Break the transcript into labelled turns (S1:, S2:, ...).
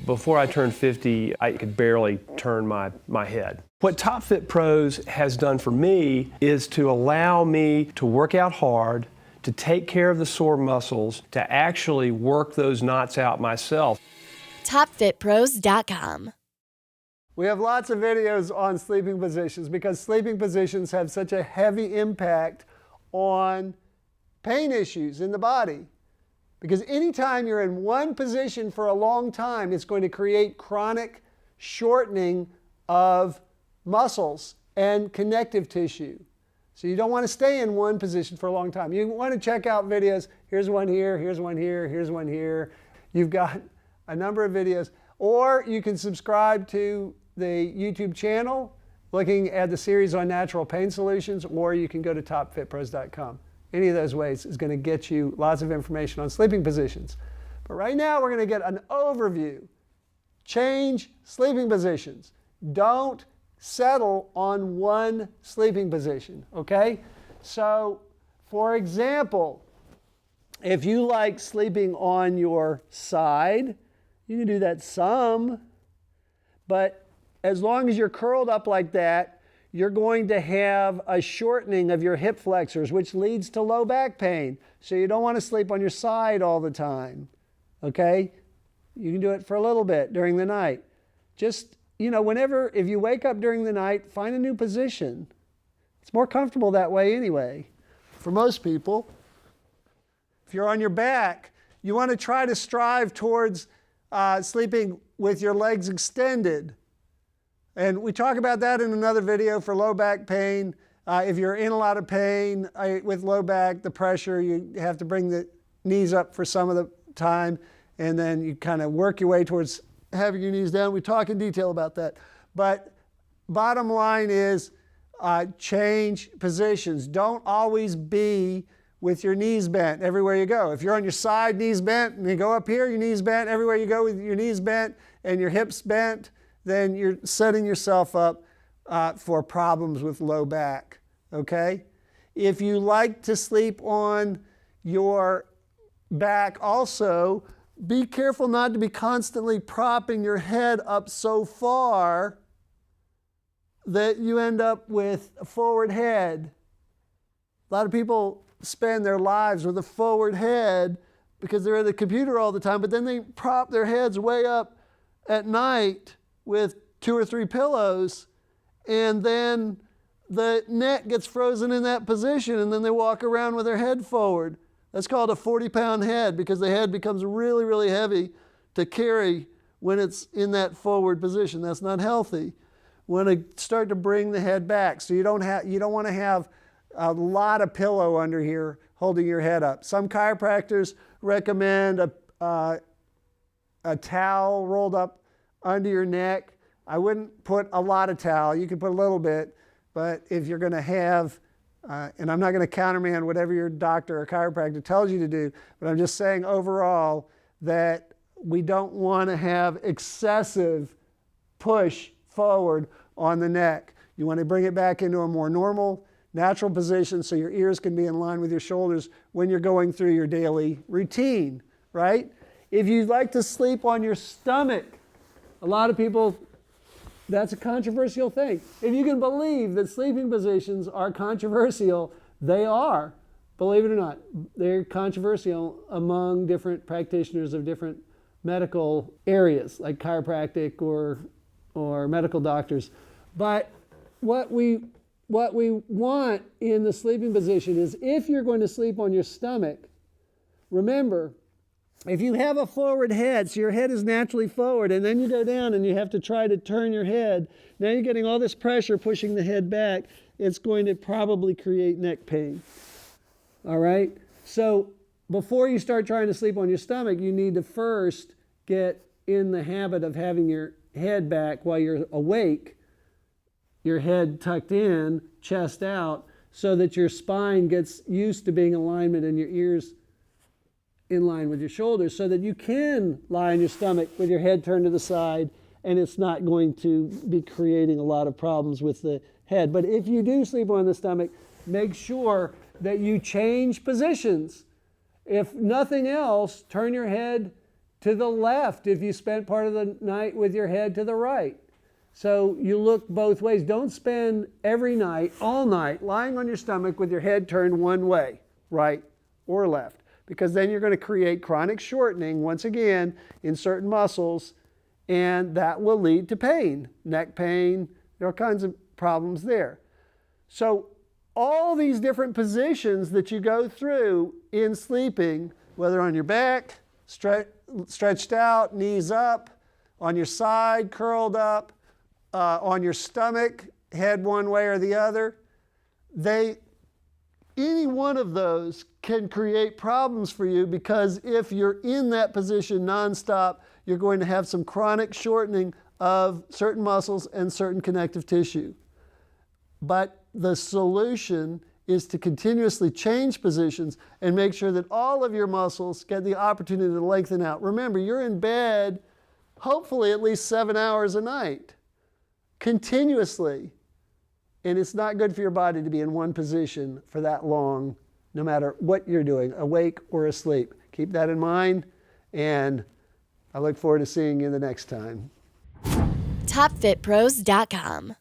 S1: Before I turned 50, I could barely turn my head. What TopFit Pros has done for me is to allow me to work out hard, to take care of the sore muscles, to actually work those knots out myself.
S2: TopFitPros.com.
S3: We have lots of videos on sleeping positions because sleeping positions have such a heavy impact on pain issues in the body. Because anytime you're in one position for a long time, it's going to create chronic shortening of muscles and connective tissue. So you don't want to stay in one position for a long time. You want to check out videos. Here's one here, here's one here, here's one here. You've got a number of videos. Or you can subscribe to the YouTube channel looking at the series on natural pain solutions, or you can go to topfitpros.com. Any of those ways is going to get you lots of information on sleeping positions. But right now we're going to get an overview. Change sleeping positions. Don't settle on one sleeping position, okay? So, for example, if you like sleeping on your side, you can do that some, but as long as you're curled up like that, you're going to have a shortening of your hip flexors, which leads to low back pain. So you don't want to sleep on your side all the time, okay? You can do it for a little bit during the night. Just, if you wake up during the night, find a new position. It's more comfortable that way anyway, for most people. If you're on your back, you want to try to strive towards sleeping with your legs extended. And we talk about that in another video for low back pain. If you're in a lot of pain with low back, the pressure, you have to bring the knees up for some of the time, and then you kind of work your way towards having your knees down. We talk in detail about that. But bottom line is change positions. Don't always be with your knees bent everywhere you go. If you're on your side, knees bent, and you go up here, your knees bent, everywhere you go with your knees bent and your hips bent, then you're setting yourself up for problems with low back, okay? If you like to sleep on your back also, be careful not to be constantly propping your head up so far that you end up with a forward head. A lot of people spend their lives with a forward head because they're at the computer all the time, but then they prop their heads way up at night with 2 or 3 pillows, and then the neck gets frozen in that position, and then they walk around with their head forward. That's called a 40-pound head, because the head becomes really, really heavy to carry when it's in that forward position. That's not healthy. We want to start to bring the head back. So you don't want to have a lot of pillow under here holding your head up. Some chiropractors recommend a towel rolled up under your neck. I wouldn't put a lot of towel. You can put a little bit, but if you're going to have, and I'm not going to countermand whatever your doctor or chiropractor tells you to do, but I'm just saying overall that we don't want to have excessive push forward on the neck. You want to bring it back into a more normal, natural position so your ears can be in line with your shoulders when you're going through your daily routine, right? If you'd like to sleep on your stomach, a lot of people, that's a controversial thing. If you can believe that sleeping positions are controversial, they are. Believe it or not, they're controversial among different practitioners of different medical areas, like chiropractic or medical doctors. But what we want in the sleeping position is, if you're going to sleep on your stomach, remember, if you have a forward head, so your head is naturally forward, and then you go down and you have to try to turn your head, now you're getting all this pressure pushing the head back, it's going to probably create neck pain. All right? So before you start trying to sleep on your stomach, you need to first get in the habit of having your head back while you're awake, your head tucked in, chest out, so that your spine gets used to being in alignment and your ears in line with your shoulders, so that you can lie on your stomach with your head turned to the side, and it's not going to be creating a lot of problems with the head. But if you do sleep on the stomach, make sure that you change positions. If nothing else, turn your head to the left if you spent part of the night with your head to the right. So you look both ways. Don't spend every night, all night, lying on your stomach with your head turned one way, right or left, because then you're going to create chronic shortening, once again, in certain muscles, and that will lead to pain, neck pain, there are kinds of problems there. So all these different positions that you go through in sleeping, whether on your back, stretched out, knees up, on your side, curled up, on your stomach, head one way or the other, any one of those can create problems for you, because if you're in that position nonstop, you're going to have some chronic shortening of certain muscles and certain connective tissue. But the solution is to continuously change positions and make sure that all of your muscles get the opportunity to lengthen out. Remember, you're in bed hopefully at least 7 hours a night, continuously. And it's not good for your body to be in one position for that long, no matter what you're doing, awake or asleep. Keep that in mind, and I look forward to seeing you the next time.
S2: TopFitPros.com